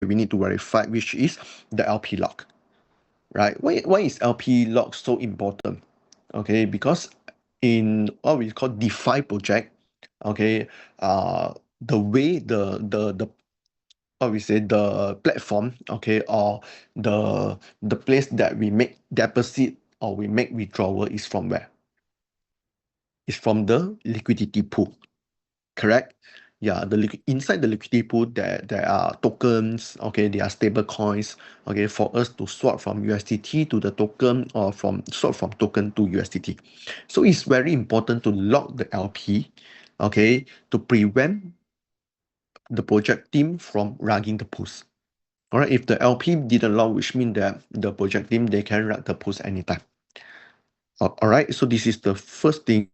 we need to verify, which is the LP lock, right? Why is LP lock so important? Okay, because in what we call DeFi project, okay, the way the what we say the platform, okay, or the place that we make deposit or we make withdrawal is from where? It's from the liquidity pool, correct? Yeah, inside the liquidity pool there are tokens, okay, there are stable coins, okay, for us to swap from USDT to the token or from swap from token to USDT. So it's very important to lock the LP, okay, to prevent the project team from rugging the pools. All right, if the LP didn't lock, which means that the project team, they can rug the pools anytime. All right, so this is the first thing.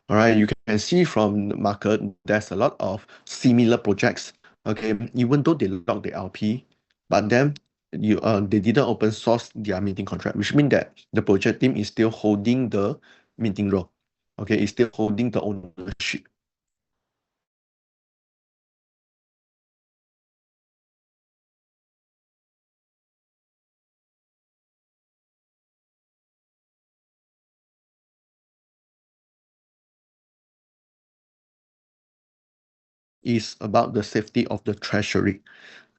All right, you can see from the market, there's a lot of similar projects. Okay, even though they lock the LP, but then they didn't open source their minting contract, which means that the project team is still holding the minting role. Okay, is still holding the ownership. Is about the safety of the treasury.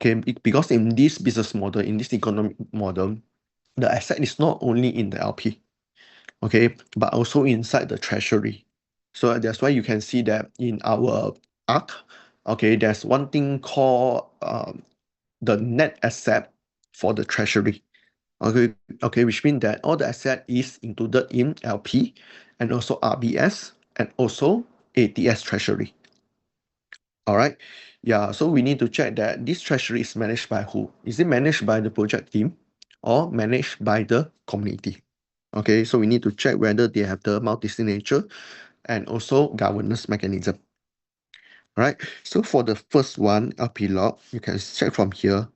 Okay, because in this business model, in this economic model, the asset is not only in the LP, okay, but also inside the treasury. So that's why you can see that in our ARK, okay, there's one thing called the net asset for the treasury. Okay, okay, which means that all the asset is included in LP and also RBS and also ATS treasury. All right. Yeah, so we need to check that this treasury is managed by who? Is it managed by the project team or managed by the community? Okay, so we need to check whether they have the multi-signature and also governance mechanism. All right, so for the first one, LP log, you can check from here.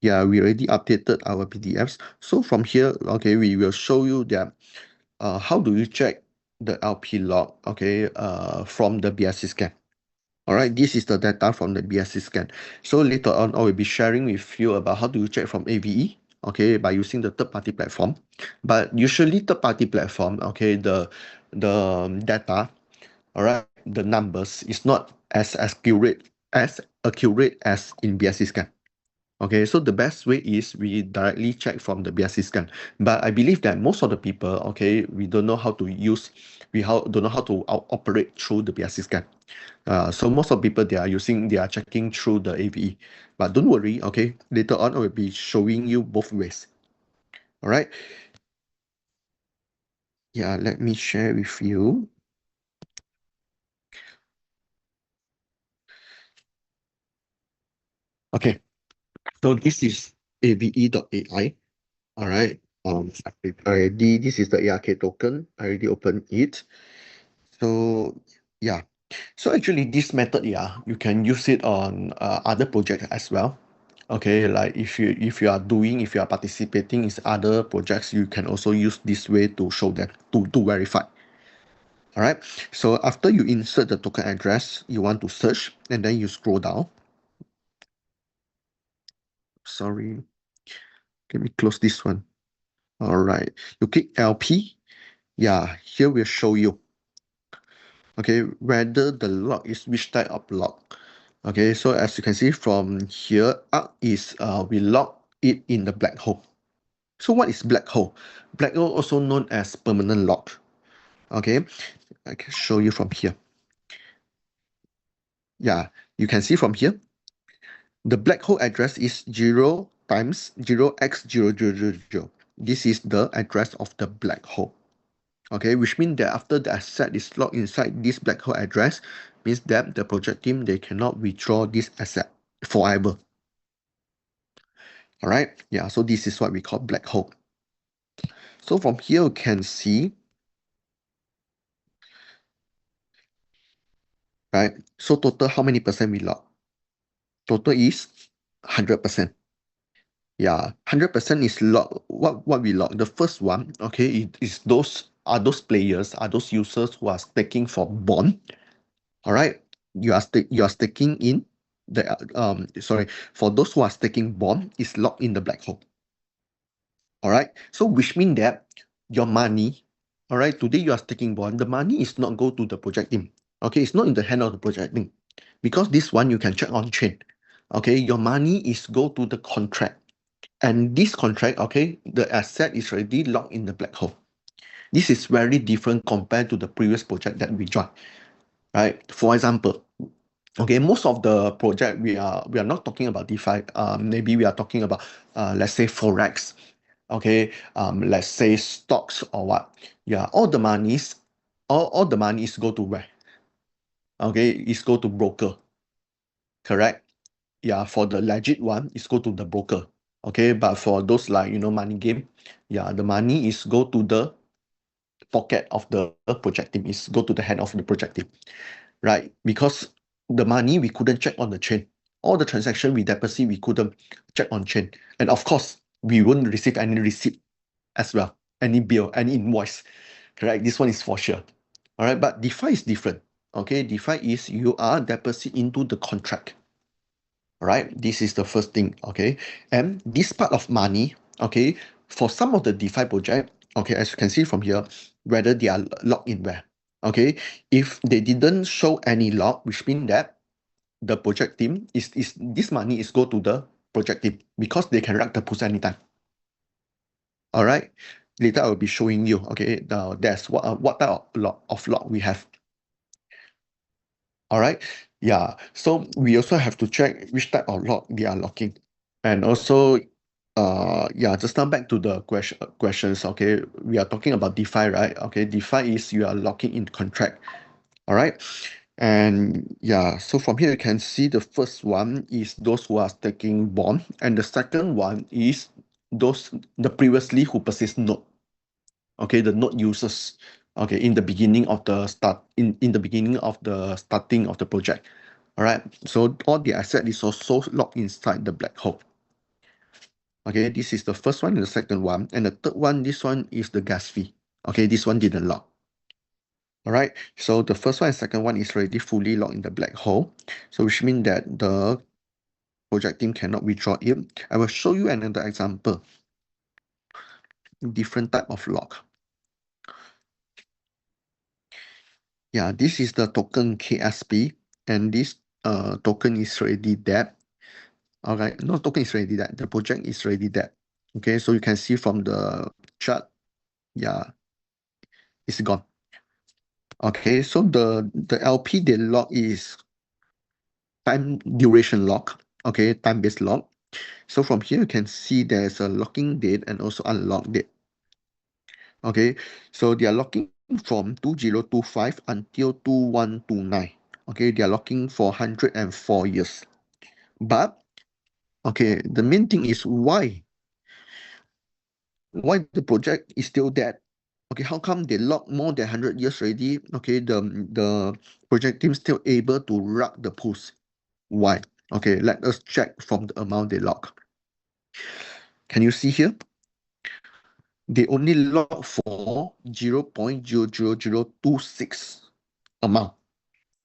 Yeah, we already updated our PDFs. So from here, okay, we will show you that how do you check the LP log, okay, from the BSC scan. All right, this is the data from the BSC scan. So later on, I will be sharing with you about how do you check from AVE, okay, by using the third-party platform. But usually third-party platform, okay, the data, all right, the numbers is not as accurate as in BSC scan. Okay, so the best way is we directly check from the BSC scan. But I believe that most of the people, okay, we don't know how to use, don't know how to operate through the BSC scan. So most of people they are checking through the AVE. But don't worry, okay, later on I will be showing you both ways. All right. Yeah, let me share with you. Okay, so this is ave.ai. All right. This is the ARK token. I already opened it. So yeah. So actually this method, yeah, you can use it on other projects as well. Okay, like if you are participating in other projects, you can also use this way to show them to verify. All right. So after you insert the token address, you want to search, and then you scroll down. Sorry, let me close this one. All right. You click LP. Yeah, here will show you. Okay, whether the lock is which type of lock. Okay, so as you can see from here, ARK is we lock it in the black hole. So what is black hole? Black hole also known as permanent lock. Okay, I can show you from here. Yeah, you can see from here, the black hole address is 0 times 0x0000. This is the address of the black hole. Okay, which means that after the asset is locked inside this black hole address, means that the project team, they cannot withdraw this asset forever. All right, yeah, so this is what we call black hole. So from here you can see, right, so total how many percent we lock? Total is 100%. Yeah, 100% is lock. What we lock. The first one, okay, is those players, are those users who are staking for bond. All right, you are staking in the sorry, for those who are staking bond is locked in the black hole. All right, so which means that your money, all right, today you are staking bond, the money is not go to the project team. Okay, it's not in the hand of the project team, because this one you can check on chain. Okay, your money is go to the contract. And this contract, okay, the asset is already locked in the black hole. This is very different compared to the previous project that we joined, right? For example, okay, most of the project we are not talking about DeFi. Maybe we are talking about let's say forex, okay, let's say stocks or what. Yeah, all the money is go to where? Okay, is go to broker, correct? Yeah, for the legit one, is go to the broker. Okay, but for those like money game, yeah, the money is go to the pocket of the project team, is go to the hand of the project team, right? Because the money we couldn't check on the chain. All the transaction we deposit, we couldn't check on chain. And of course, we won't receive any receipt as well, any bill, any invoice, correct? This one is for sure. All right, but DeFi is different. Okay, DeFi is you are deposit into the contract. All right, this is the first thing. Okay, and this part of money, okay, for some of the DeFi project, okay, as you can see from here, whether they are locked in where. Okay, if they didn't show any lock, which means that the project team is this money is go to the project team because they can rug the push anytime. All right, later I will be showing you. Okay, that's what type of lock we have. All right, yeah. So we also have to check which type of lock they are locking, and also, yeah. Just now back to the questions. Okay, we are talking about DeFi, right? Okay, DeFi is you are locking in contract. All right, and yeah. So from here you can see the first one is those who are taking bond, and the second one is the previously who persist node. Okay, the node users, okay, in the beginning of the in the beginning of the starting of the project. All right, so all the asset is also locked inside the black hole. Okay, this is the first one and the second one, and the third one, this one is the gas fee. Okay, this one didn't lock. All right, so the first one and second one is already fully locked in the black hole, so which means that the project team cannot withdraw it. I will show you another example, different type of lock. Yeah, this is the token KSP, and this token is already dead. Okay, no, token is already dead. The project is already dead. Okay, so you can see from the chart, yeah, it's gone. Okay, so the LP they lock is time duration lock. Okay, time-based lock. So from here you can see there's a locking date and also unlock date. Okay, so they are locking from 2025 until 2129. Okay, they are locking for 104 years. But okay, the main thing is why the project is still dead. Okay, how come they lock more than 100 years already? Okay, the project team still able to rug the pools. Why? Okay, let us check from the amount they lock. Can you see here? They only lock for 0.00026 amount.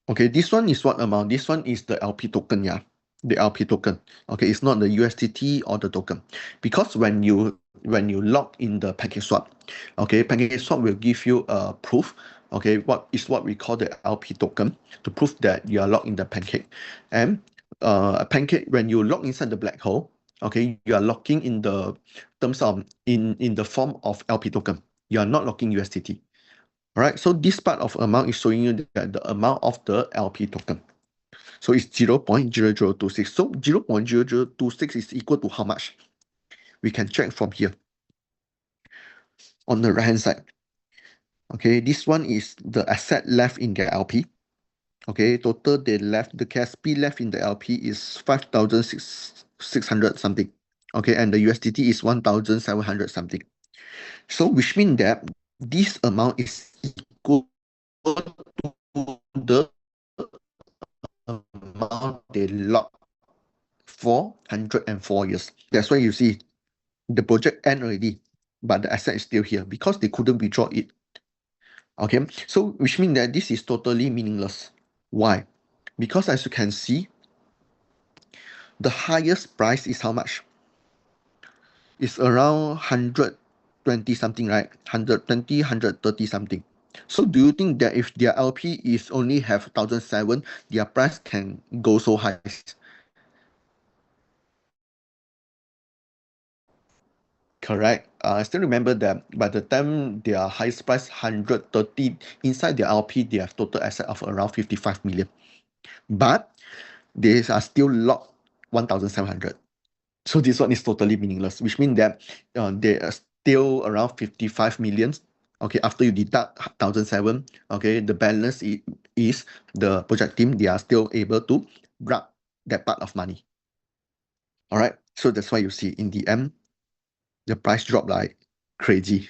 Okay, this one is what amount? This one is the LP token, yeah. The LP token. Okay, it's not the USDT or the token. Because when you log in the package swap, okay, package swap will give you a proof. Okay, what we call the LP token to prove that you are logged in the pancake. And a pancake, when you log inside the black hole, okay, you are locking in the terms of in the form of LP token. You are not locking USDT. All right, so this part of amount is showing you that the amount of the LP token. So it's 0.0026. So 0.0026 is equal to how much? We can check from here on the right hand side. Okay, this one is the asset left in the LP. Okay, total the KSP left in the LP is 5,600 something. Okay, and the USDT is 1,700 something. So which means that this amount is equal to the amount they lock 404 years. That's why you see the project end already, but the asset is still here because they couldn't withdraw it. Okay, so which means that this is totally meaningless. Why? Because as you can see, the highest price is how much? It's around 120 something, right? 120, 130 something. So do you think that if their LP is only have 1,007, their price can go so high? Correct. I still remember that by the time their highest price 130, inside their LP, they have total asset of around 55 million. But they are still locked 1,700. So this one is totally meaningless, which means that they are still around 55 millions. Okay, after you deduct 1,007, okay, the balance is the project team, they are still able to grab that part of money. All right, so that's why you see in the end, the price drop like crazy.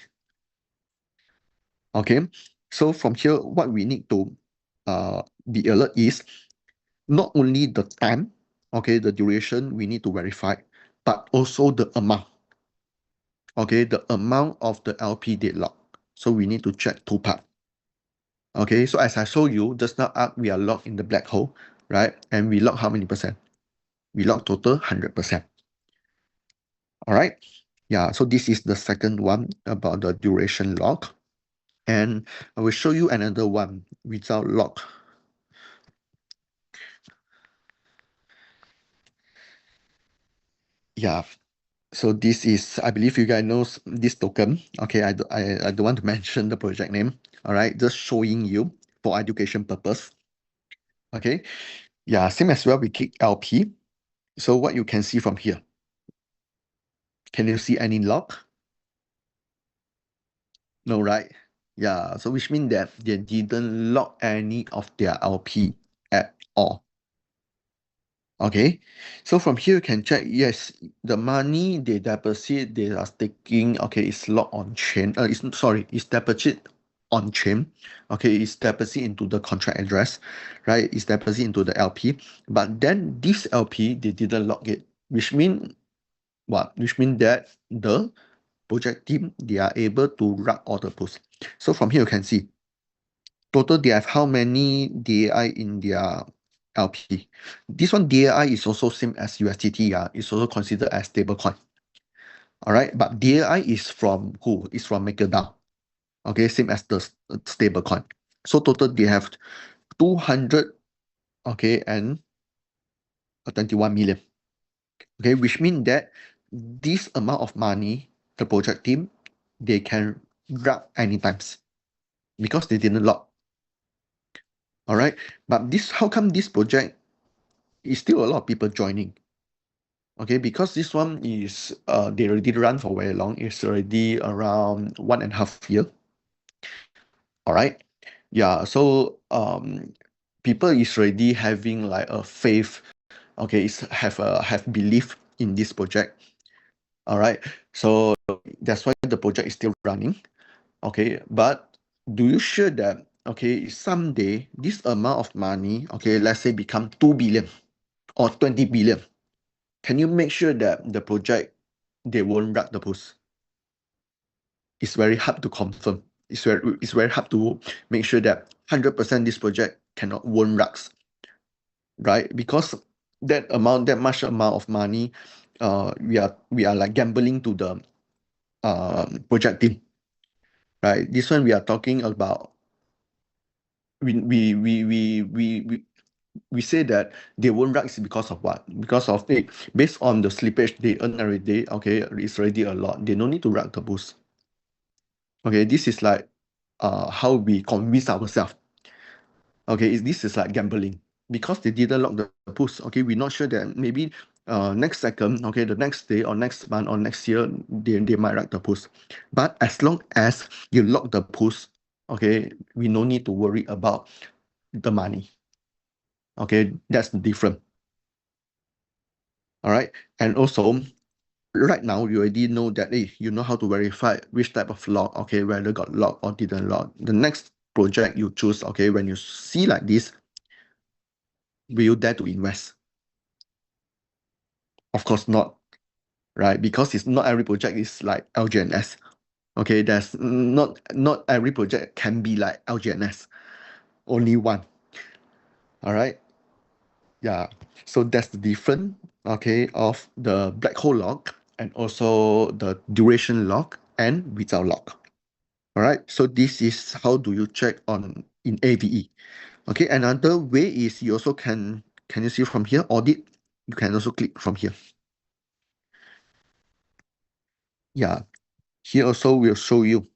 Okay, so from here, what we need to be alert is not only the time, okay, the duration we need to verify, but also the amount. Okay, the amount of the LP deadlock. So we need to check two parts. Okay, so as I showed you just now, we are locked in the black hole, right? And we lock how many percent? We lock total 100%. All right. Yeah, so this is the second one about the duration lock. And I will show you another one without lock. Yeah, so this is, I believe you guys know this token. Okay, I don't want to mention the project name. All right, just showing you for education purpose. Okay, yeah, same as well, we kick LP. So what you can see from here, can you see any lock? No, right? Yeah, so which means that they didn't lock any of their LP at all. Okay, so from here you can check, yes, the money they deposit, they are staking, okay, it's locked on chain, it's deposit on chain, okay, it's deposit into the contract address, right, it's deposit into the LP, but then this LP, they didn't lock it, which mean what? Which mean that the project team, they are able to run all the posts. So from here you can see, total they have how many DAI in their LP. This one DAI is also same as USDT, it's also considered as stablecoin. All right, but DAI is from who? It's from MakerDAO. Okay, same as the stablecoin. So total they have 200, okay, and 21 million. Okay, which means that this amount of money, the project team, they can grab anytime because they didn't lock. All right, but this, how come this project is still a lot of people joining? Okay, because this one is they already run for very long. It's already around 1.5 years. All right, yeah. So people is already having like a faith. Okay, is have belief in this project. All right, so that's why the project is still running. Okay, but do you sure that okay someday this amount of money, okay, let's say become 2 billion or 20 billion, can you make sure that the project they won't rug the post? It's very hard to confirm. It's very hard to make sure that 100% this project cannot won't rugs, right? Because that much amount of money, we are like gambling to the project team, right? This one we are talking about. We say that they won't rise because of what? Because of it, based on the slippage they earn every day, okay, it's already a lot. They don't need to rug the boost. Okay, this is like how we convince ourselves. Okay, this is like gambling. Because they didn't lock the boost, okay, we're not sure that maybe next second, okay, the next day or next month or next year, they might rug the boost. But as long as you lock the boost, okay, we no need to worry about the money. Okay, that's different. All right, and also right now you already know that, hey, you know how to verify which type of lock, okay, whether got lock or didn't lock. The next project you choose, okay, when you see like this, will you dare to invest? Of course not, right? Because it's not every project is like LGNS. Okay, there's not every project can be like LGNS. Only one. All right. Yeah. So that's the difference, okay, of the black hole lock and also the duration lock and without lock. All right. So this is how do you check on in AVE. Okay. Another way is you also can you see from here audit? You can also click from here. Yeah. Here also will show you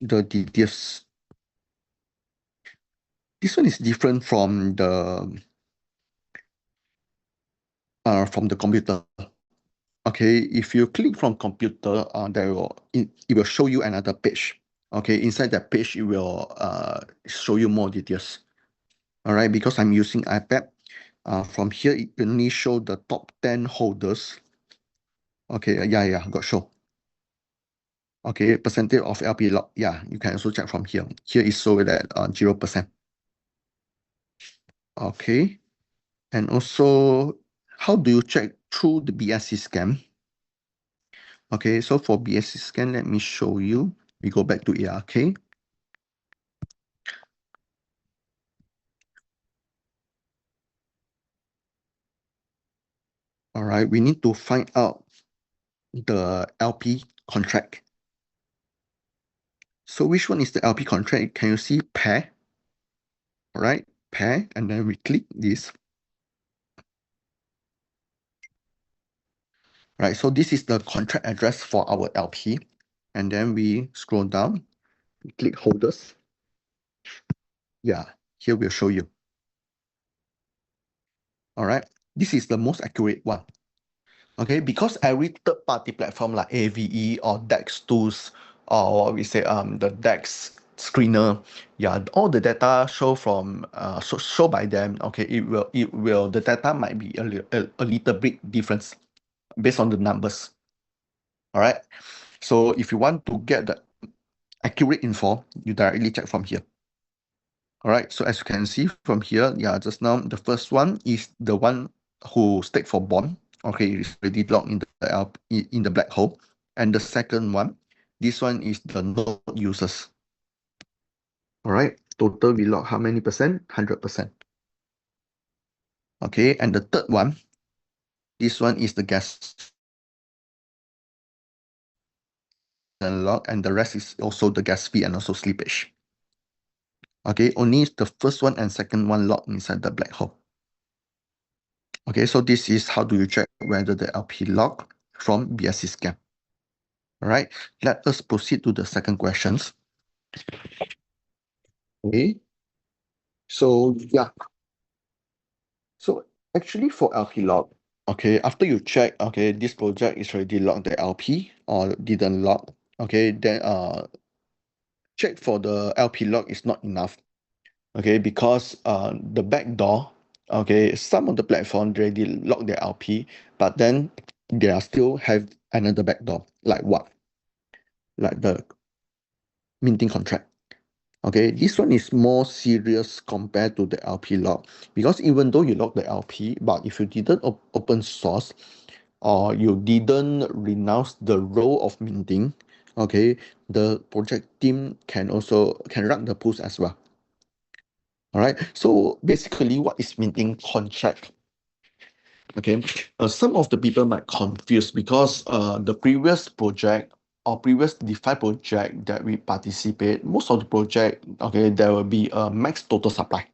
the details. This one is different from the computer. Okay, if you click from computer, it will show you another page. Okay, inside that page, it will show you more details. All right, because I'm using iPad, from here, it only show the top 10 holders. Okay, yeah, got show. Okay, percentage of LP lock. Yeah, you can also check from here. Here is show that 0%. Okay, and also, how do you check through the BSC scan? Okay, so for BSC scan, let me show you. We go back to ARK. All right, we need to find out the LP contract. So which one is the LP contract? Can you see pair? All right, pair, and then we click this. Right, so this is the contract address for our LP. And then we scroll down, we click holders. Yeah, here we'll show you. All right, this is the most accurate one. Okay, because every third-party platform like AVE or DEX tools or what we say the DEX screener, yeah, all the data show by them. Okay, it will the data might be a little bit difference based on the numbers. All right, so if you want to get the accurate info, you directly check from here. All right, so as you can see from here, yeah, just now the first one is the one who stake for bond. Okay, it's already logged in in the black hole. And the second one, this one is the node users. All right, total we log how many percent? 100%. Okay, and the third one, this one is the gas log, and the rest is also the gas fee and also slippage. Okay, only the first one and second one log inside the black hole. Okay, so this is how do you check whether the LP log from BSC scan. All right, let us proceed to the second questions. Okay, so yeah, so actually for LP log, okay, after you check, okay, this project is already logged the LP or didn't log, okay, then check for the LP log is not enough, okay, because the backdoor, okay, some of the platform already log their LP, but then they are still have another backdoor, like what? Like the minting contract. Okay, this one is more serious compared to the LP lock because even though you lock the LP, but if you didn't open source or you didn't renounce the role of minting, okay, the project team can run the pools as well. All right, so basically, what is minting contract? Okay, some of the people might confuse because the previous project or previous DeFi project that we participate, most of the project, okay, there will be a max total supply.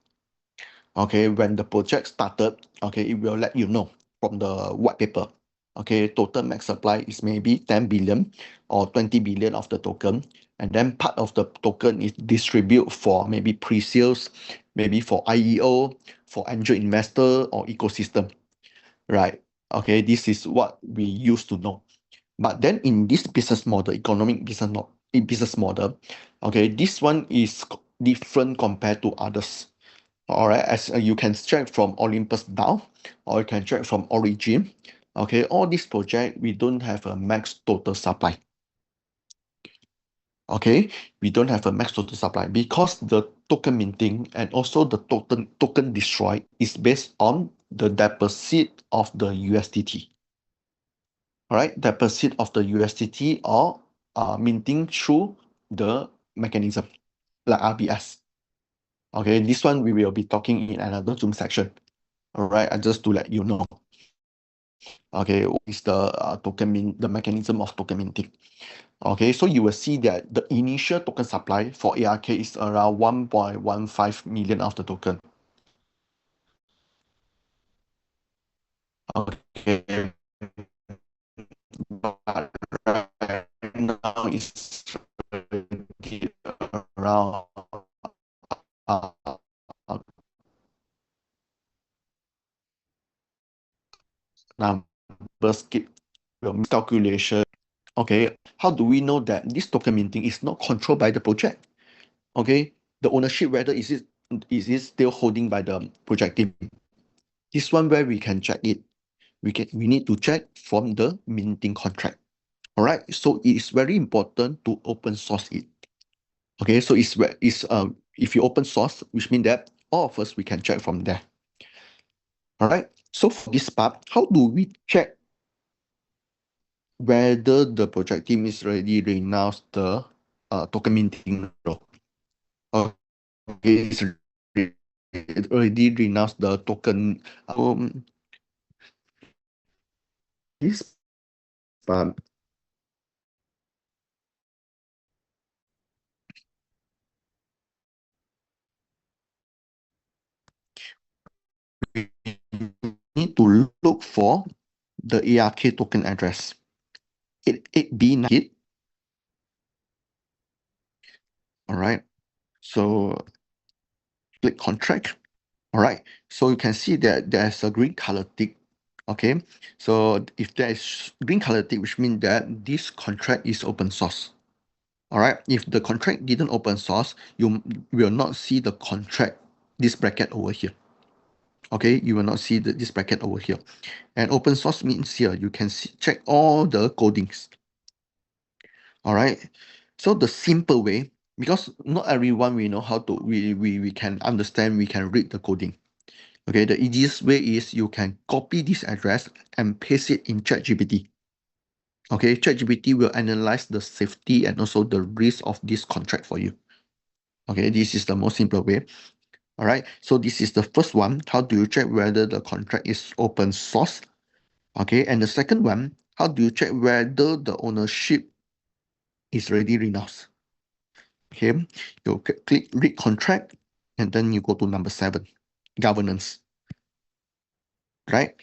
Okay, when the project started, okay, it will let you know from the white paper. Okay, total max supply is maybe 10 billion or 20 billion of the token. And then part of the token is distribute for maybe pre-sales, maybe for IEO, for angel investor or ecosystem. Right. Okay, this is what we used to know. But then in this business model, economic business model, okay, this one is different compared to others. All right, as you can check from Olympus down, or you can check from Origin. Okay, all these project we don't have a max total supply. Okay, we don't have a max total supply because the token minting and also the token destroy is based on the deposit of the USDT. All right, deposit of the USDT or minting through the mechanism like RBS. Okay, this one we will be talking in another Zoom section. All right, just to let you know. Okay, what is the the mechanism of token minting? Okay, so you will see that the initial token supply for ARK is around 1.15 million of the token. Okay, but right now it's already around uh, numbers keep your miscalculation. Okay, how do we know that this token minting is not controlled by the project? Okay, the ownership, whether is it still holding by the project team? This one where we can check it. We need to check from the minting contract. All right, so it is very important to open source it. Okay, so if you open source, which means that all of us we can check from there. All right, so for this part, how do we check whether the project team is already renounced the token minting role? Okay, it already renounced the token. This part we need to look for the ARK token address. 88B98. All right. So click contract. All right. So you can see that there's a green color tick. Okay. So if there is green color tick, which means that this contract is open source. All right. If the contract didn't open source, you will not see the contract, this bracket over here. Okay. You will not see this bracket over here. And open source means here, you can check all the codings. All right. So the simple way, because not everyone we know how to we can understand, we can read the coding. Okay, the easiest way is you can copy this address and paste it in ChatGPT. Okay, ChatGPT will analyze the safety and also the risk of this contract for you. Okay, this is the most simple way. All right, so this is the first one. How do you check whether the contract is open source? Okay, and the second one, how do you check whether the ownership is already renounced? Okay, you click read contract and then you go to number 7, governance. Right?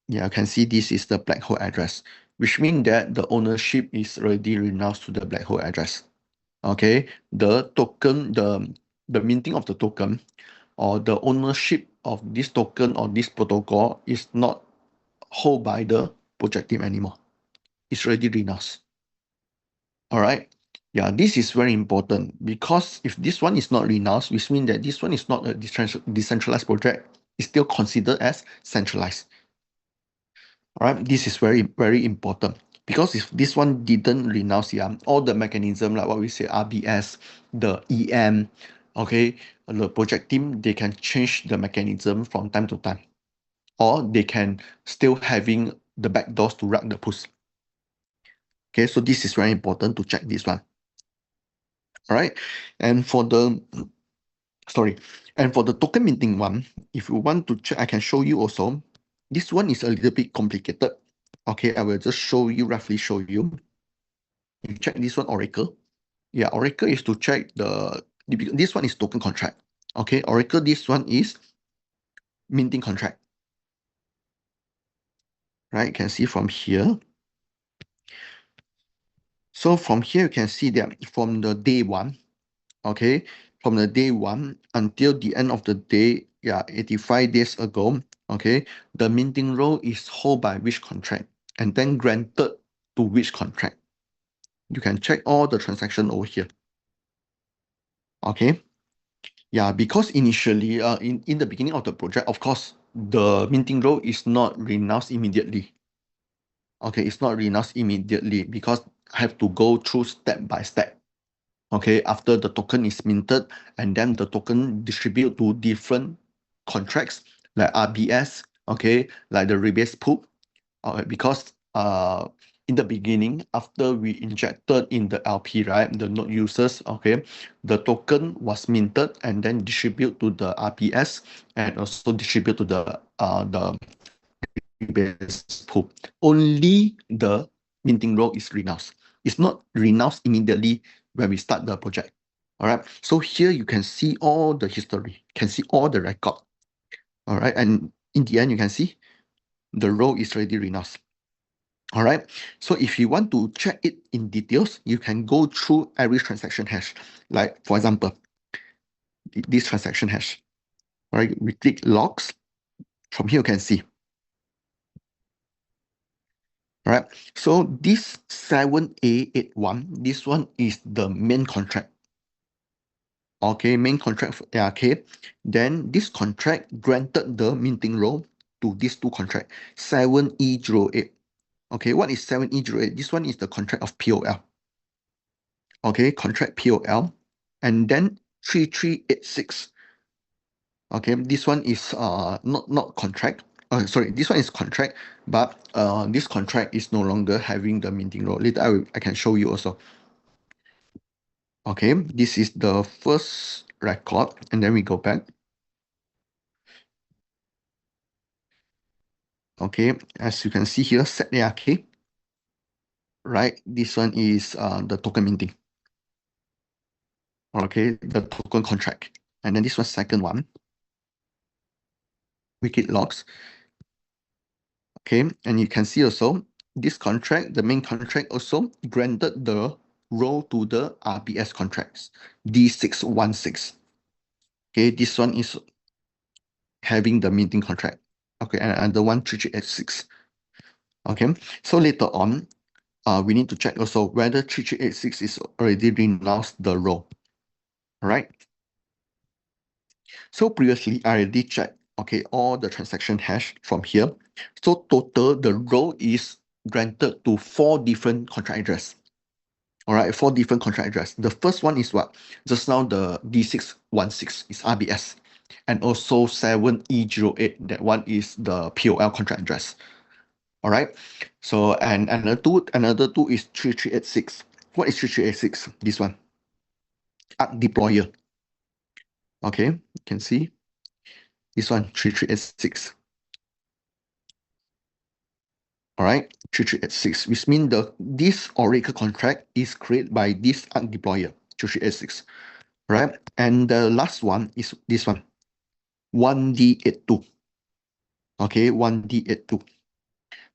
Yeah, you can see this is the black hole address, which means that the ownership is already renounced to the black hole address. Okay, the token, the minting of the token or the ownership of this token or this protocol is not held by the project team anymore. It's already renounced. All right. Yeah, this is very important because if this one is not renounced, which means that this one is not a decentralized project, it's still considered as centralized. All right, this is very, very important because if this one didn't renounce, yeah, all the mechanism like what we say, RBS, the EM, okay, the project team, they can change the mechanism from time to time, or they can still having the backdoors to run the push. Okay, so this is very important to check this one. All right, and for the sorry, and for the token minting one, if you want to check, I can show you also. This one is a little bit complicated. Okay, I will just roughly show you. You check this one, Oracle. Yeah, Oracle is to check this one is token contract. Okay, Oracle, this one is minting contract. Right, you can see from here. So from here, you can see that from the day one, okay, from the day one until the end of the day, yeah, 85 days ago, okay, the minting role is held by which contract and then granted to which contract. You can check all the transaction over here. Okay. Yeah, because initially, in the beginning of the project, of course, the minting role is not renounced immediately. Okay, it's not renounced immediately because I have to go through step by step. okay, after the token is minted, and then the token distribute to different contracts like RBS, okay, like the rebase pool, because in the beginning, after we injected in the LP, right, the node users, okay, the token was minted and then distribute to the RBS and also distribute to the rebase pool. Only the minting role is renounced. It's not renounced immediately when we start the project. All right. So here you can see all the history, can see all the record. All right. And in the end, you can see the role is already renounced. All right. So if you want to check it in details, you can go through every transaction hash. Like for example, this transaction hash. All right. We click logs. From here you can see. All right. So this 7A81, this one is the main contract. Okay, main contract for ARK. Then this contract granted the minting role to these two contracts, 7E08. Okay, what is 7E08? This one is the contract of POL. Okay, contract POL. And then 3386. Okay, this one is not contract. Sorry, this one is contract, but this contract is no longer having the minting role. Later I can show you also. Okay, this is the first record, and then we go back. Okay, as you can see here, set ARK, right? This one is the token minting. Okay, the token contract. And then this was second one, wiki logs. Okay, and you can see also this contract, the main contract also granted the role to the RBS contracts, D616. Okay, this one is having the minting contract. Okay, and another one 3386. Okay, so later on, we need to check also whether 3386 is already renounced the role. All right. So previously, I already checked, okay, all the transaction hash from here. So total, the role is granted to 4 different contract address. All right, 4 different contract address. The first one is what? Just now the D616 is RBS. And also 7E08, that one is the POL contract address. All right. So, and another two is 3386. What is 3386? This one. ARK deployer. Okay, you can see this one, 3386. All right, 3386, which means this Oracle contract is created by this ARK deployer, 3386. Right, and the last one is this one, 1D82. Okay, 1D82.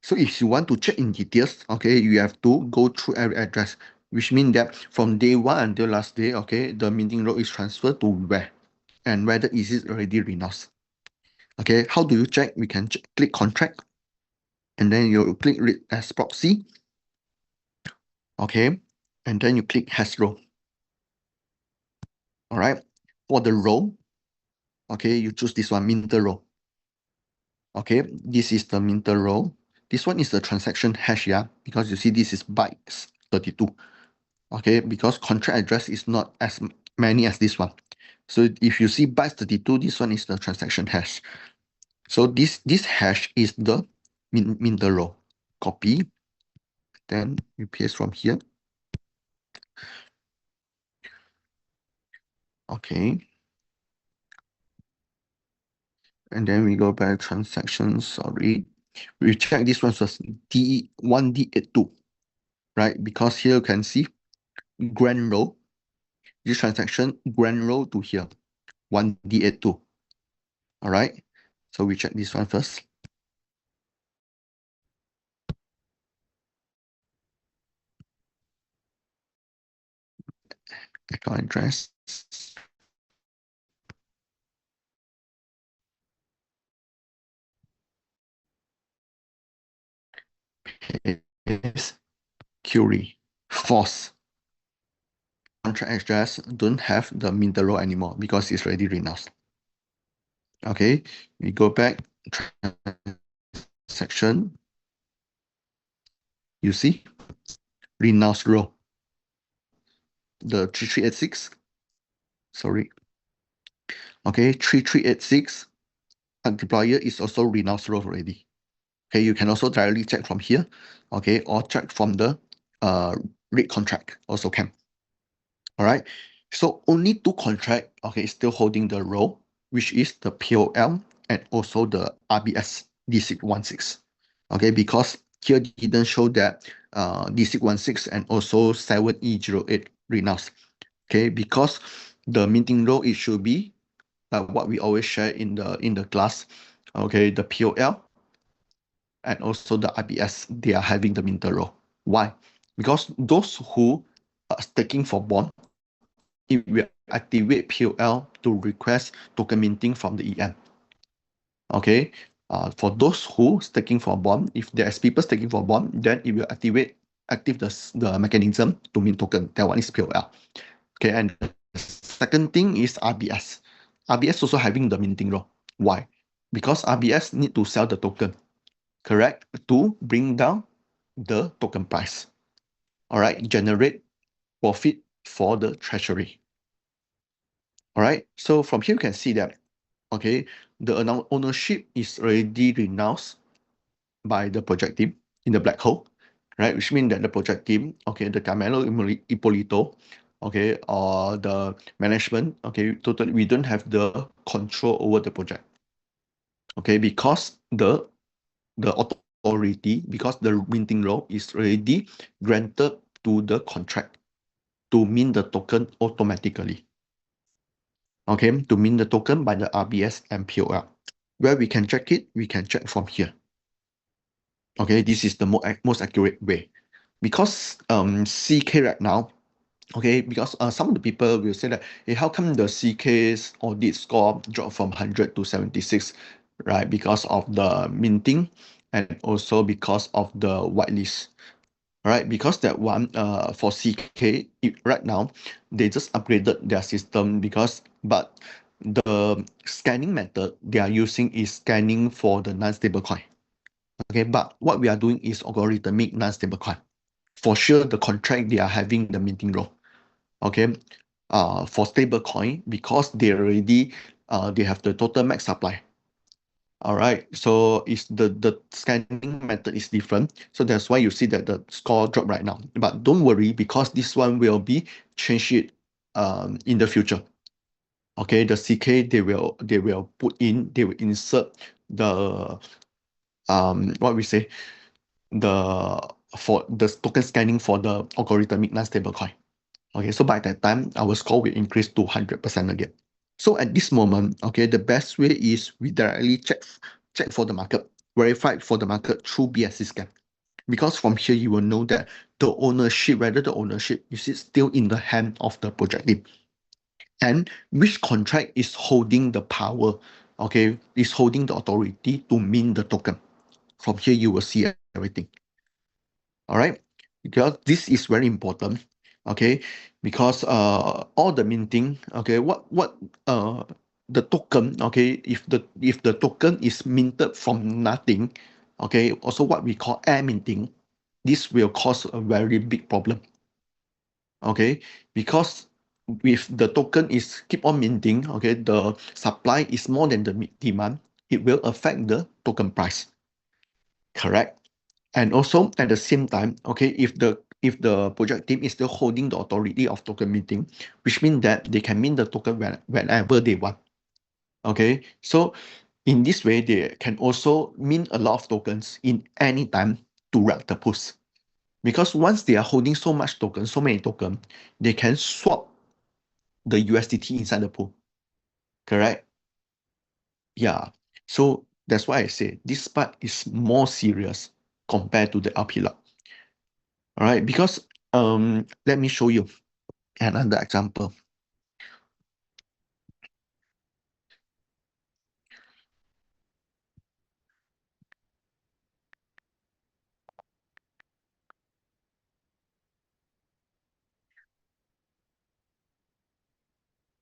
So if you want to check in details, okay, you have to go through every address, which means that from day 1 until last day, okay, the minting role is transferred to where, and whether is it already renounced. Okay, how do you check? We can click contract, and then you click read as proxy. Okay, and then you click hash row. All right, for the row, okay, you choose this one, minter row. Okay, this is the minter row. This one is the transaction hash, yeah, because you see this is bytes 32. Okay, because contract address is not as many as this one. So if you see bytes 32, this one is the transaction hash. So this hash is the minter row. Copy, then you paste from here. Okay. And then we go back transactions, sorry. We check this one was D1D82, right? Because here you can see grand row, this transaction grand row to here, 1D82. All right. So we check this one first. Account address. Is query false. Contract address don't have the minter row anymore because it's already renounced. Okay, we go back section. You see, renounced row. the 3386. Sorry. Okay, 3386 deployer is also renounced role already. Okay, you can also directly check from here, okay, or check from the rate contract also can. All right, so only two contract, okay, still holding the role, which is the POL and also the RBS D616. Okay, because here didn't show that D616 and also 7E08 renounced. Okay, because the minting role it should be what we always share in the class. Okay, the POL and also the IBS, they are having the minter role. Why? Because those who are staking for bond, it will activate POL to request token minting from the EM. Okay, for those who staking for bond, if there's people staking for bond, then it will active the mechanism to mint token. That one is POL. Okay, and the second thing is RBS. RBS also having the minting role. Why? Because RBS need to sell the token, correct, to bring down the token price. All right, generate profit for the treasury. All right, so from here you can see that, okay, the ownership is already renounced by the project team in the black hole, right? Which means that the project team, okay, the Camelo Ippolito, okay, or the management, okay, totally, we don't have the control over the project, okay, because the authority, because the minting role is already granted to the contract to mint the token automatically. Okay, to mint the token by the RBS and POL. Where we can check it, we can check from here. Okay, this is the most accurate way. Because CK right now, okay, because some of the people will say that, hey, how come the CK's audit score dropped from 100 to 76, right? Because of the minting and also because of the whitelist. All right, because that one for CK right now, they just upgraded their system but the scanning method they are using is scanning for the non-stable coin. Okay, but what we are doing is algorithmic non-stable coin. For sure, the contract they are having the minting role. Okay, for stable coin, because they already they have the total max supply. All right, so it's the scanning method is different. So that's why you see that the score drop right now. But don't worry, because this one will be changed in the future. Okay, the CK they will insert the what we say, for the token scanning for the algorithmic non-stable coin. Okay, so by that time our score will increase to 100% again. So at this moment, okay, the best way is we directly check for the market, verify for the market through BSC scan. Because from here you will know that the ownership, whether the ownership is it still in the hand of the project team, and which contract is holding the power, okay, is holding the authority to mint the token. From here you will see everything. All right, because this is very important. Okay, because all the minting, okay, what the token, okay, if the token is minted from nothing, okay, also what we call air minting, this will cause a very big problem. Okay, because if the token is keep on minting, okay, the supply is more than the demand, it will affect the token price. Correct. And also at the same time, okay, if the project team is still holding the authority of token minting, which means that they can mint the token whenever they want. Okay, so in this way, they can also mint a lot of tokens in any time to wrap the pools. Because once they are holding so much tokens, so many tokens, they can swap the USDT inside the pool. Correct? Yeah. So that's why I say this part is more serious compared to the LP lock. All right, because let me show you another example.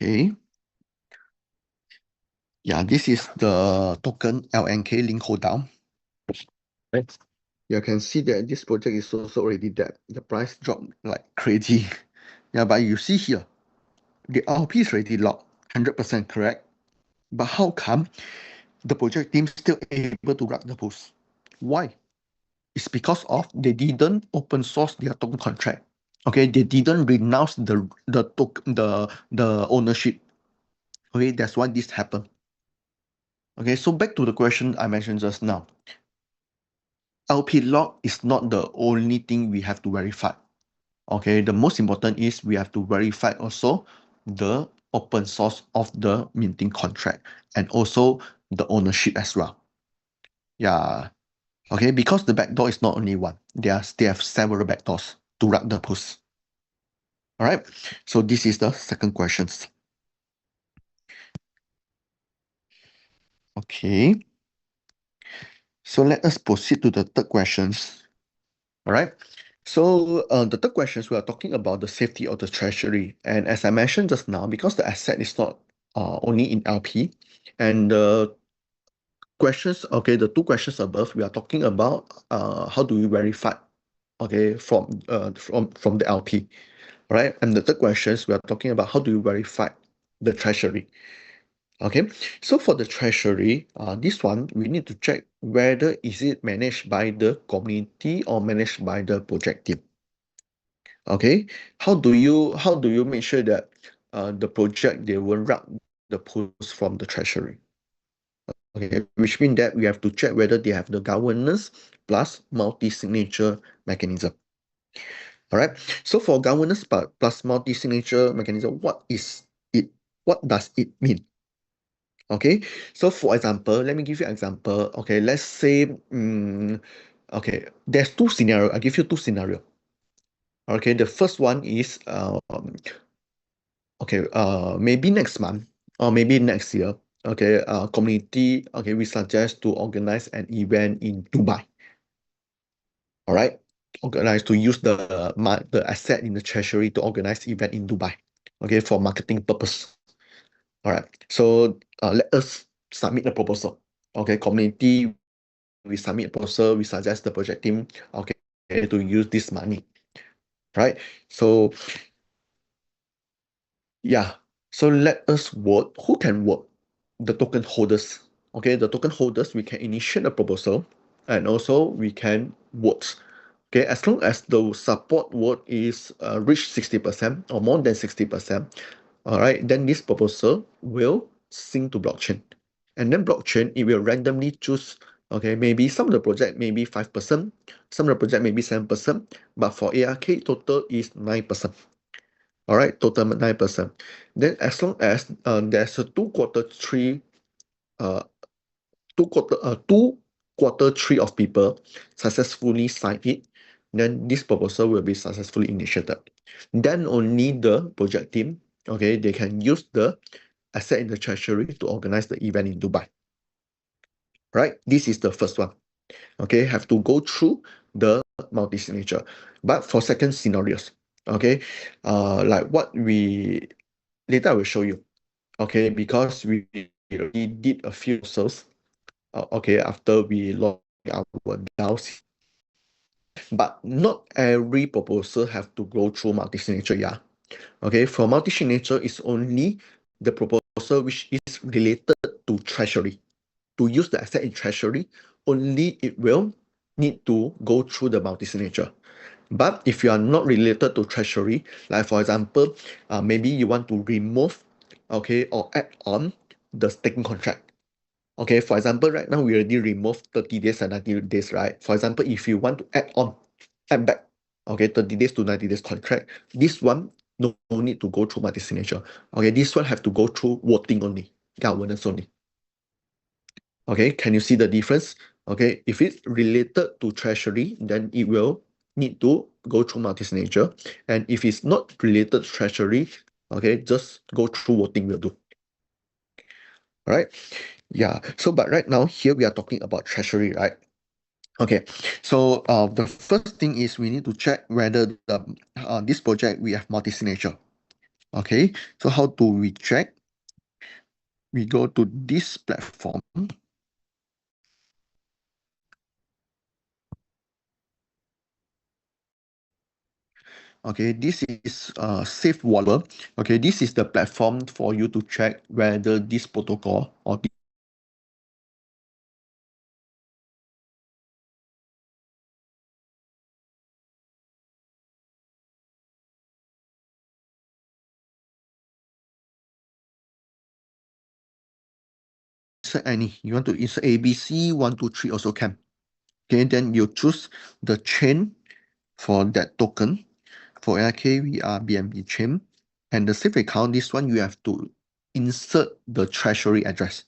Okay. Yeah, this is the token LNK link hold down. Right. You can see that this project is also already dead. The price dropped like crazy. Yeah, but you see here, the LP is already locked, 100% correct. But how come the project team still able to run the post? Why? It's because of they didn't open source their token contract. Okay, they didn't renounce the ownership. Okay, that's why this happened. Okay, so back to the question I mentioned just now. LP lock is not the only thing we have to verify. Okay, the most important is we have to verify also the open source of the minting contract and also the ownership as well. Yeah. Okay, because the backdoor is not only one. They have several backdoors to run the post. All right. So this is the second questions. Okay. So let us proceed to the third questions. All right. So the third questions, we are talking about the safety of the treasury. And as I mentioned just now, because the asset is not only in LP, and the questions, okay, the two questions above, we are talking about how do we verify, okay, from the LP, right? And the third questions, we are talking about how do you verify the treasury. Okay, so for the treasury, this one we need to check whether is it managed by the community or managed by the project team. Okay, how do you make sure that the project they will run the post from the treasury? Okay, which means that we have to check whether they have the governance plus multi-signature mechanism. All right. So for governance plus multi-signature mechanism, what is it? What does it mean? Okay. So for example, let me give you an example. Okay, let's say, okay, there's two scenario. I give you two scenario. Okay, the first one is okay, maybe next month or maybe next year. Okay, community. Okay, we suggest to organize an event in Dubai. All right, organize to use the asset in the treasury to organize event in Dubai. Okay, for marketing purpose. All right, so let us submit the proposal. Okay, community, we submit a proposal, we suggest the project team, okay, to use this money, right? So yeah, so let us vote. Who can vote? The token holders. Okay, the token holders, we can initiate a proposal and also we can vote. Okay, as long as the support vote is reach 60% or more than 60%, all right, then this proposal will sync to blockchain. And then blockchain, it will randomly choose, okay, maybe some of the project maybe 5%, some of the project maybe 7%, but for ARK, total is 9%. All right, total 9%. Then as long as there's a uh, two quarter three of people successfully sign it, then this proposal will be successfully initiated. Then only the project team, okay, they can use the asset in the treasury to organize the event in Dubai. Right? This is the first one. Okay, have to go through the multi-signature. But for second scenarios, okay, like what we later I will show you. Okay, because we already did a few sales. Okay, after we logged our DAOs, but not every proposal have to go through multi-signature. Yeah. Okay, for multi-signature is only the proposal which is related to treasury. To use the asset in treasury, only it will need to go through the multi-signature. But if you are not related to treasury, like for example, maybe you want to remove, okay, or add on the staking contract. Okay, for example, right now we already removed 30 days and 90 days, right? For example, if you want to add back, okay, 30 days to 90 days contract, this one no need to go through multi-signature. Okay, this one have to go through voting only, governance only. Okay, can you see the difference? Okay, if it's related to treasury, then it will need to go through multi-signature. And if it's not related to treasury, okay, just go through voting will do. All right. Yeah. So, but right now here we are talking about treasury, right? Okay. So, the first thing is we need to check whether this project we have multi-signature. Okay. So how do we check? We go to this platform. Okay, this is Safe Wallet. Okay, this is the platform for you to check whether this protocol or insert any. You want to insert ABC 123 also can. Okay, then you choose the chain for that token. For ARK, we are BNB chain. And the safe account, this one you have to insert the treasury address.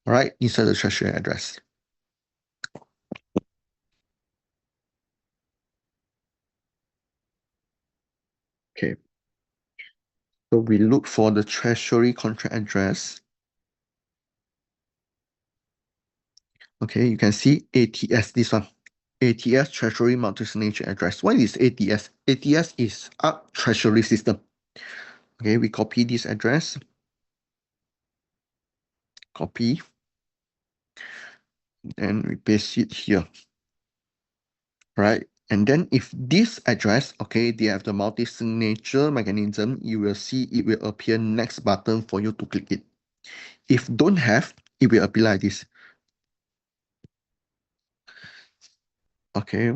All right, insert the treasury address. Okay, so we look for the treasury contract address. Okay, you can see ATS, this one. ATS Treasury Multi-Signature Address. What is ATS? ATS is ARK Treasury System. Okay, we copy this address. Copy. And we paste it here. Right? And then if this address, okay, they have the multi-signature mechanism, you will see it will appear next button for you to click it. If don't have, it will appear like this. Okay,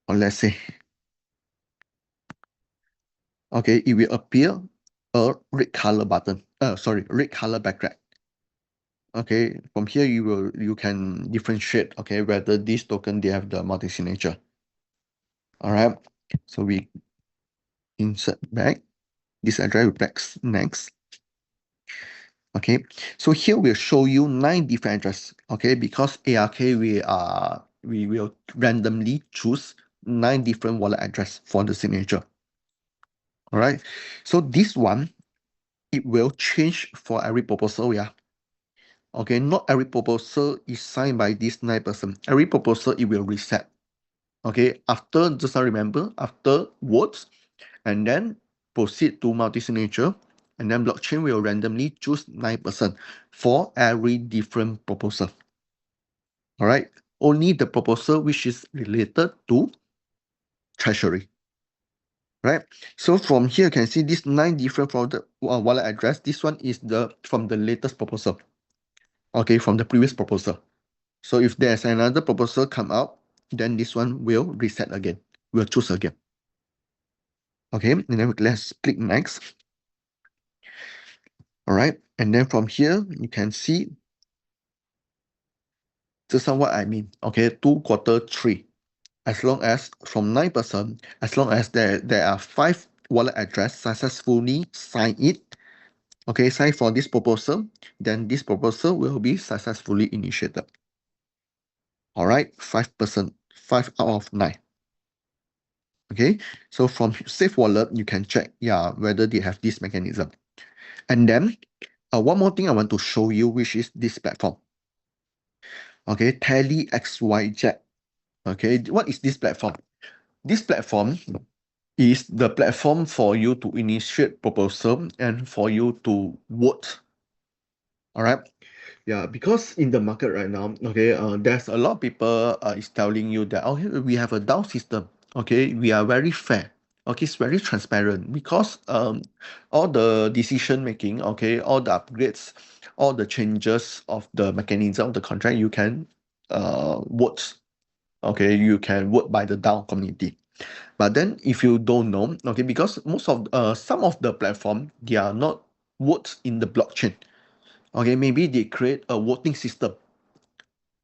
or let's say, okay, it will appear a red color button. Red color background. Okay, from here you can differentiate, okay, whether this token they have the multi-signature. All right, so we insert back this address next. Okay, so here we'll show you 9 different addresses. Okay, because ARK we will randomly choose 9 different wallet address for the signature. All right, so this one it will change for every proposal. Yeah. Okay, not every proposal is signed by this 9 person. Every proposal it will reset. Okay, after just now remember after votes and then proceed to multi-signature, and then blockchain will randomly choose 9% for every different proposal. All right, only the proposal which is related to treasury. Right, so from here you can see these 9 different product wallet address. This one is the from the latest proposal. Okay, from the previous proposal. So if there's another proposal come out, then this one will reset again. We'll choose again. Okay, and then let's click next. All right, and then from here you can see this is what I mean. Okay, 2/4 3. As long as from 9%, as long as there are 5 wallet address successfully sign it, okay, sign for this proposal, then this proposal will be successfully initiated. All right, 5%, 5 out of 9. Okay, so from Safe Wallet, you can check, yeah, whether they have this mechanism. And then one more thing I want to show you, which is this platform. Okay, Tally XYZ. Okay, what is this platform? This platform is the platform for you to initiate proposal and for you to vote. All right. Yeah, because in the market right now, okay, there's a lot of people is telling you that okay, we have a DAO system. Okay, we are very fair. Okay, it's very transparent because all the decision making, okay, all the upgrades, all the changes of the mechanism of the contract, you can vote. Okay, you can vote by the DAO community. But then if you don't know, okay, because most of some of the platform they are not votes in the blockchain. Okay, maybe they create a voting system.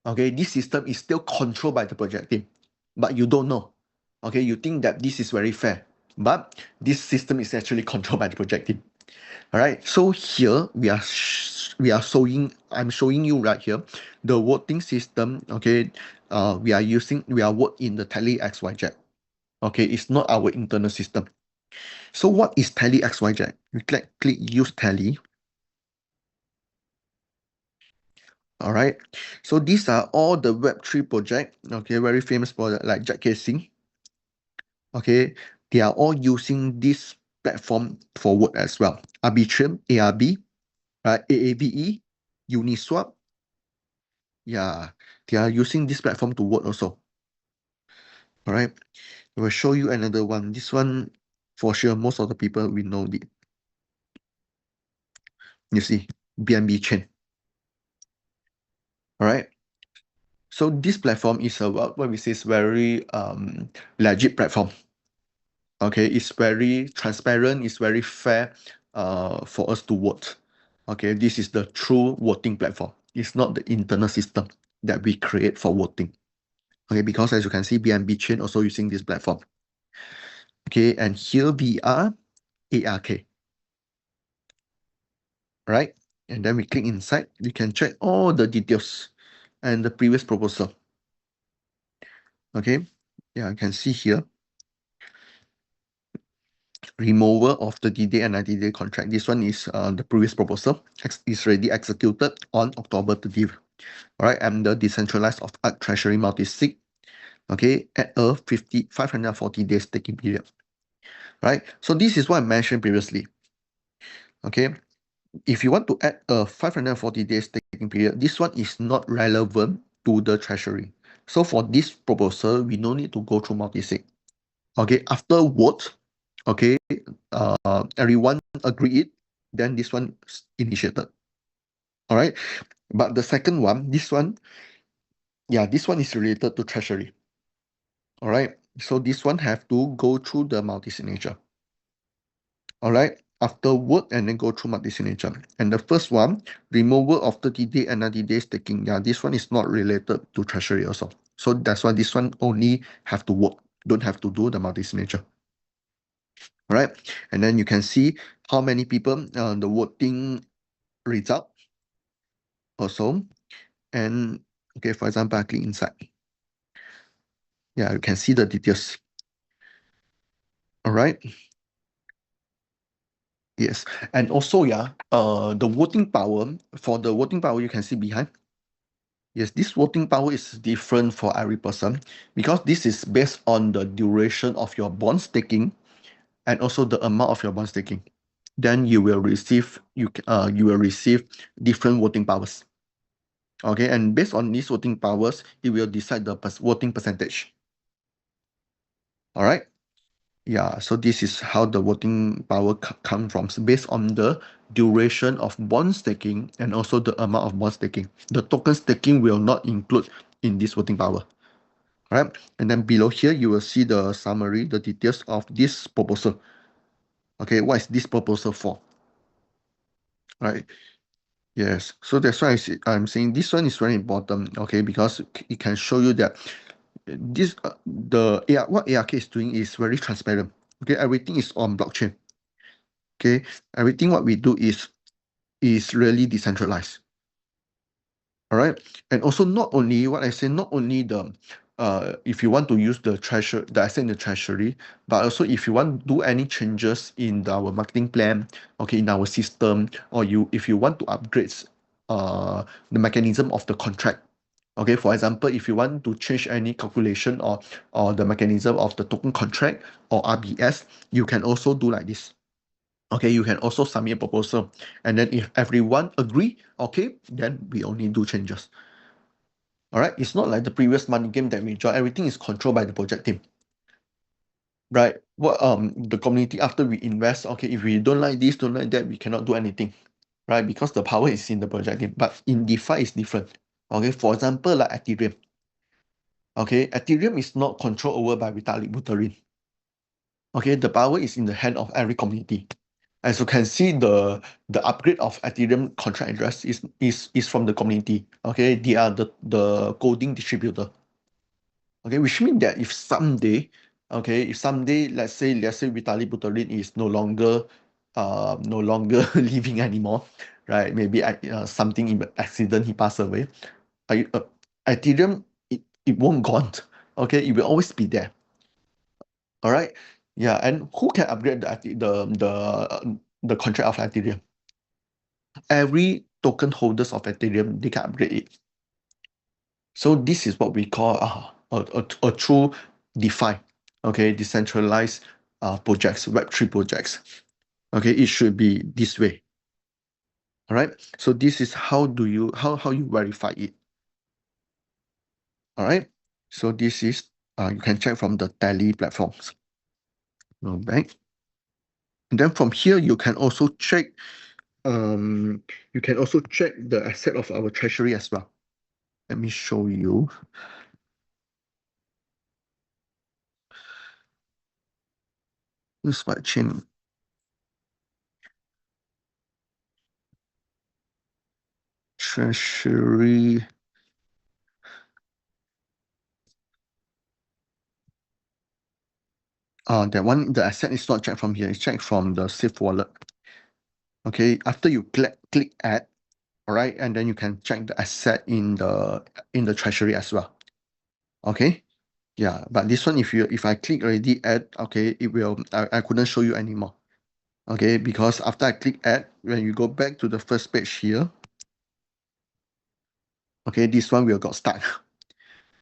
Okay, this system is still controlled by the project team, but you don't know. Okay, you think that this is very fair, but this system is actually controlled by the project team. All right, so here I'm showing you right here the voting system. Okay, we are vote in the Tally XYZ. Okay, it's not our internal system. So what is Tally XYZ? You click use Tally. All right. So these are all the Web3 project. Okay, very famous project like Jack Casing. Okay, they are all using this platform for work as well. Arbitrum, ARB, right? AABE, Uniswap. Yeah, they are using this platform to work also. All right. I will show you another one. This one, for sure, most of the people we know it. You see, BNB chain. All right. So this platform is a what we say is very legit platform. Okay, it's very transparent, it's very fair for us to vote. Okay, this is the true voting platform. It's not the internal system that we create for voting. Okay, because as you can see, BNB chain also using this platform. Okay, and here we are ARK, right? And then we click inside, you can check all the details and the previous proposal. Okay, yeah, you can see here, removal of the D-Day and 90-day contract. This one is the previous proposal. Is already executed on October 30th. All right, and the decentralized of ARK Treasury multi-sig, okay, at a 540 days staking period. Right, so this is what I mentioned previously. Okay, if you want to add a 540 days staking period, this one is not relevant to the treasury. So for this proposal, we no need to go through multi-sig. Okay, after vote, okay, everyone agree it, then this one is initiated. All right, but the second one, this one, yeah, this one is related to treasury. All right, so this one have to go through the multi-signature. All right, after work and then go through multi-signature. And the first one, removal of 30-day and 90-day staking. Yeah, this one is not related to treasury also. So that's why this one only have to work, don't have to do the multi-signature. All right, and then you can see how many people the voting result also. And okay, for example, I click inside. Yeah, you can see the details. All right. Yes, and also yeah, the voting power, for the voting power you can see behind. Yes, this voting power is different for every person because this is based on the duration of your bond staking and also the amount of your bond staking. Then you will receive you will receive different voting powers. Okay, and based on these voting powers, it will decide the voting percentage. All right. Yeah, so this is how the voting power come from, so based on the duration of bond staking and also the amount of bond staking. The token staking will not include in this voting power. All right, and then below here you will see the summary, the details of this proposal. Okay, what is this proposal for? All right. Yes, so that's why I'm saying this one is very important. Okay, because it can show you that this what ARK is doing is very transparent. Okay, everything is on blockchain. Okay, everything what we do is really decentralized. All right, and also not only what I say, not only the if you want to use the asset in the treasury, but also if you want to do any changes in our marketing plan, okay, in our system, or if you want to upgrade the mechanism of the contract. Okay, for example, if you want to change any calculation or the mechanism of the token contract or RBS, you can also do like this. Okay, you can also submit a proposal, and then if everyone agree, okay, then we only do changes. All right, it's not like the previous money game that we joined. Everything is controlled by the project team, right? What the community after we invest, okay, if we don't like this, don't like that, we cannot do anything, right? Because the power is in the project team. But in DeFi, it's different. Okay, for example, like Ethereum. Okay, Ethereum is not controlled over by Vitalik Buterin. Okay, the power is in the hand of every community. As you can see, the upgrade of Ethereum contract address is from the community. Okay, they are the coding distributor. Okay, which means that if someday, okay, if someday let's say Vitalik Buterin is no longer living anymore, right? Maybe something in accident he passed away. Ethereum it won't gone. Okay, it will always be there. All right. Yeah, and who can upgrade the contract of Ethereum? Every token holders of Ethereum, they can upgrade it. So this is what we call a true DeFi, okay, decentralized projects, Web3 projects. Okay, it should be this way. All right. So this is how you verify it. All right. So this is you can check from the Tally platforms. Go back. And then from here, you can also check the asset of our treasury as well. Let me show you. This might change. Treasury. That one, the asset is not checked from here. It's checked from the Safe Wallet. Okay, after you click add, all right, and then you can check the asset in the treasury as well. Okay, yeah, but this one, if I click already add, okay, I couldn't show you anymore. Okay, because after I click add, when you go back to the first page here, okay, this one will got stuck.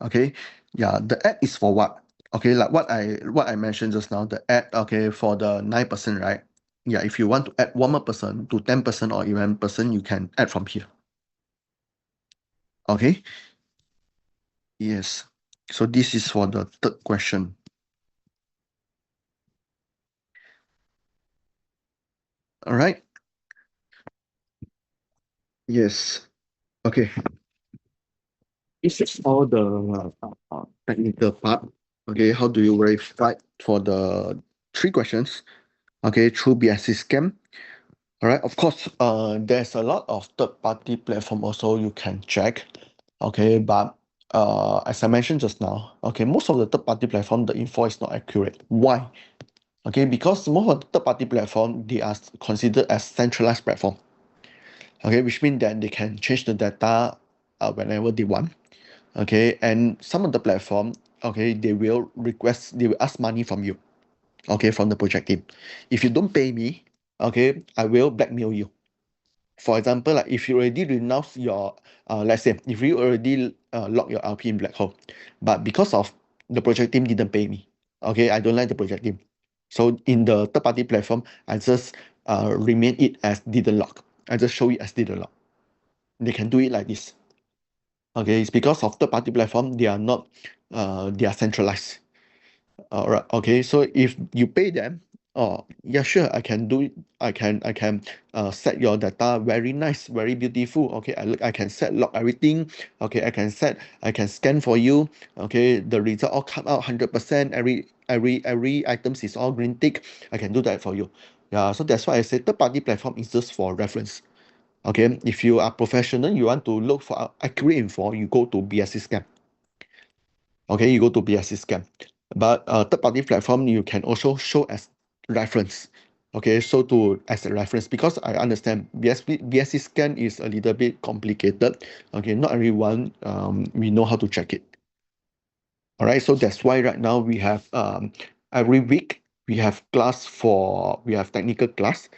Okay, yeah, the ad is for what? Okay, like what I mentioned just now, the ad, okay, for the 9%, right? Yeah, if you want to add one more person to 10% or 11%, you can add from here. Okay, yes. So this is for the third question. All right. Yes. Okay. This is all the technical part. Okay, how do you verify for the three questions? Okay, through BSC scam. All right, of course, there's a lot of third-party platform also you can check. Okay, but as I mentioned just now, okay, most of the third-party platform, the info is not accurate. Why? Okay, because most of the third-party platform, they are considered as centralized platform. Okay, which means that they can change the data whenever they want. Okay, and some of the platform, okay, they will ask money from you. Okay, from the project team. If you don't pay me, okay, I will blackmail you. For example, like if you already renounce your, let's say, if you already lock your LP in black hole, but because of the project team didn't pay me, okay, I don't like the project team. So in the third party platform, I just remain it as didn't lock. I just show it as didn't lock. They can do it like this. Okay, it's because of third party platform, they are centralized. All right. Okay. So if you pay them, oh yeah, sure, I can do it. I can set your data very nice, very beautiful. Okay. I can set lock everything. Okay. I can scan for you. Okay. The result all come out 100%. Every items is all green tick. I can do that for you. Yeah. So that's why I say third party platform is just for reference. Okay. If you are professional, you want to look for accurate info, you go to BSC Scan. Okay, you go to BSC Scan. But third-party platform, you can also show as reference. Okay, so as a reference, because I understand BSC Scan is a little bit complicated. Okay, not everyone we know how to check it. All right, so that's why right now we have every week we have technical class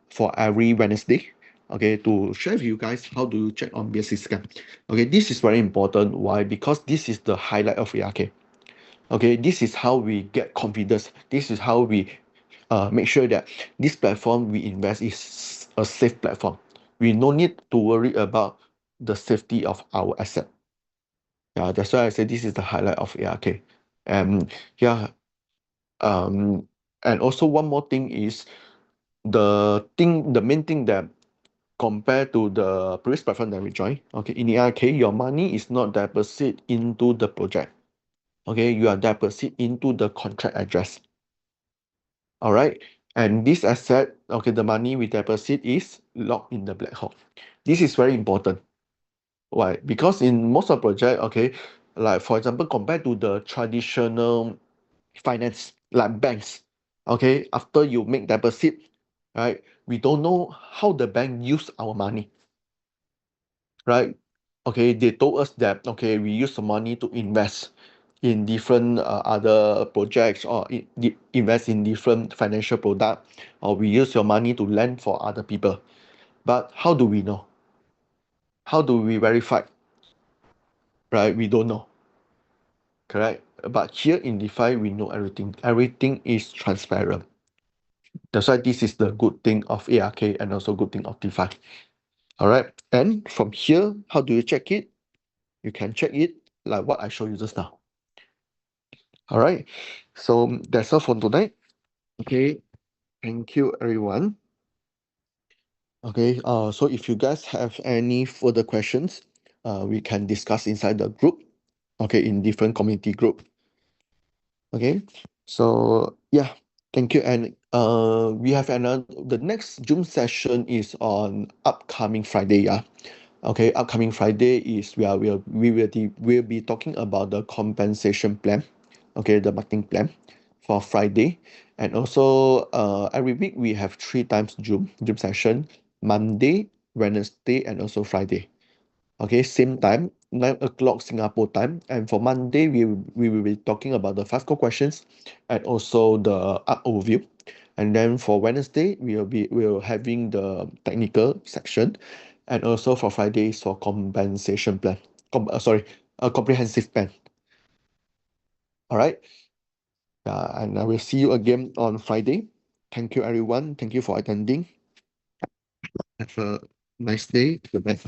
for every Wednesday. Okay, to share with you guys how do you check on BSC Scan. Okay, this is very important. Why? Because this is the highlight of ARK. Okay, this is how we get confidence. This is how we make sure that this platform we invest is a safe platform. We no need to worry about the safety of our asset. Yeah, that's why I say this is the highlight of ARK. And yeah, um, and also one more thing is the main thing that compared to the previous platform that we joined, okay, in ARK, your money is not deposit into the project. Okay, you are deposit into the contract address. All right. And this asset, okay, the money we deposit is locked in the black hole. This is very important. Why? Because in most of project, okay, like for example, compared to the traditional finance, like banks, okay, after you make deposit, right, we don't know how the bank use our money, right? Okay, they told us that, okay, we use the money to invest in different other projects or invest in different financial product, or we use your money to lend for other people. But how do we know? How do we verify? Right? We don't know. Correct? But here in DeFi, we know everything. Everything is transparent. That's why this is the good thing of ARK and also good thing of DeFi. All right. And from here, how do you check it? You can check it like what I showed you just now. All right. So that's all for tonight. Okay. Thank you, everyone. Okay. So if you guys have any further questions, we can discuss inside the group. Okay, in different community group. Okay. So yeah, thank you. And we have another. The next Zoom session is on upcoming Friday. Yeah. Okay, upcoming Friday is we will be talking about the compensation plan, okay, the marketing plan for Friday, and also every week we have three times Zoom session, Monday, Wednesday, and also Friday. Okay, same time, 9 o'clock Singapore time, and for Monday we will be talking about the five core questions, and also the art overview. And then for Wednesday, we'll having the technical section, and also for Fridays for compensation plan. A comprehensive plan. All right. And I will see you again on Friday. Thank you, everyone. Thank you for attending. Have a nice day. Goodbye.